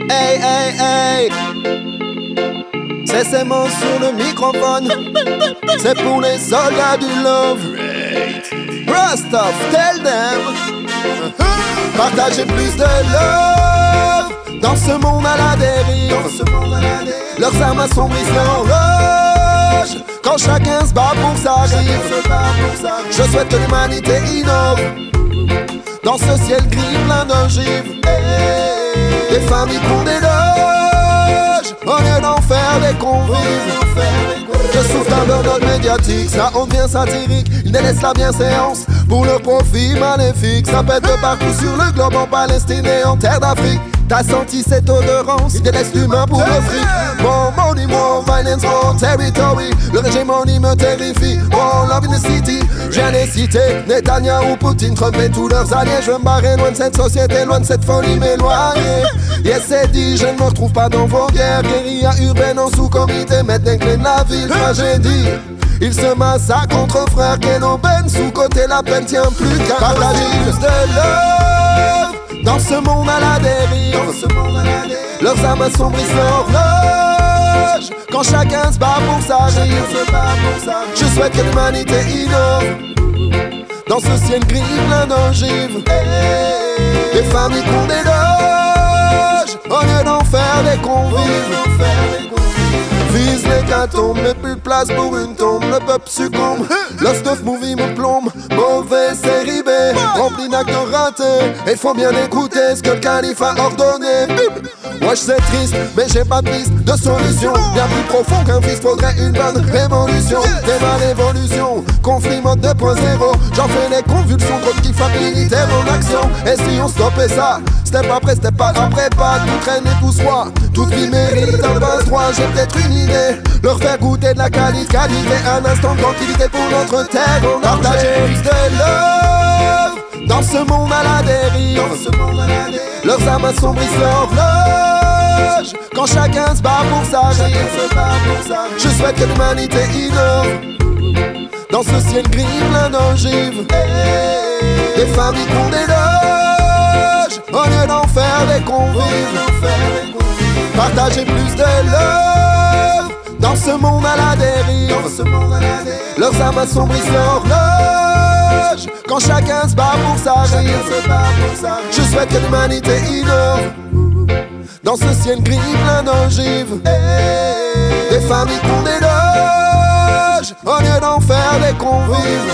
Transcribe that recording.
Hey, hey, hey. C'est mon sur le microphone. C'est pour les soldats du love. Rostov, tell them. Partagez plus de love dans ce monde à la dérive. Leurs armes assombrissent l'horloge quand chacun se bat pour sa rive. Je souhaite que l'humanité innove dans ce ciel gris plein d'ogives. Des familles pour des loges, au lieu d'en faire des convives. Je souffre d'un burn-out médiatique, ça en devient satirique. Ils délaissent la bienséance pour le profit maléfique. Ça pète de partout sur le globe, en Palestine et en terre d'Afrique. T'as senti cette odorance, ils délaissent l'humain pour le fric. More money, more violence, more territory. Le régémonie me terrifie, more love in the city. Je viens les citer, Netanyahu, Poutine, Trump et tous leurs alliés. Je veux me barrer loin de cette société, loin de cette folie m'éloigner. Yes, c'est dit, je ne me retrouve pas dans vos guerres. Guérilla urbaine en sous-comité, mettre des clés de la ville, tragédie. Ils se massacrent entre frères, Keno Ben, sous-côté la peine tient plus qu'à partager plus de love dans ce monde à la dérive. Leurs âmes assombrissent l'horloge quand chacun se bat pour sa rive. Je souhaite que l'humanité innove dans ce ciel gris plein d'ogives. Des familles pour des loges, au lieu d'en faire des convives. Vise l'hécatombe, mais plus de place pour une tombe. Le peuple succombe, Lost of Movie me plombe. Mauvais série B, rempli d'actes ratés. Et faut bien écouter ce que le calife a ordonné. Moi je sais triste, mais j'ai pas de piste de solution. Bien plus profond qu'un fils, faudrait une bonne révolution. Débat l'évolution, conflit mode 2.0. J'en fais les convulsions, trop de kiff militaire en action. Et si on stoppait ça, c'était pas après, c'était pas après. Pas tout traîner, tout se voit. Toute vie mérite un passe-droit, j'ai peut-être une idée. Leur faire goûter de la qualité, un instant de tranquillité pour notre terre. On partager plus de love dans ce monde à la dérive. Leurs âmes assombrissent l'horloge quand chacun se bat pour sa rive. Je souhaite que l'humanité innove dans ce ciel gris plein d'ogives. Des familles pour des loges, au lieu d'en faire des convives. Partagez plus de love dans ce monde à la dérive. Leurs âmes assombrissent l'horloge quand chacun se bat pour sa rive. Je souhaite que l'humanité innove dans ce ciel gris plein d'ogives. Des familles pour des loges, au lieu d'en faire des convives.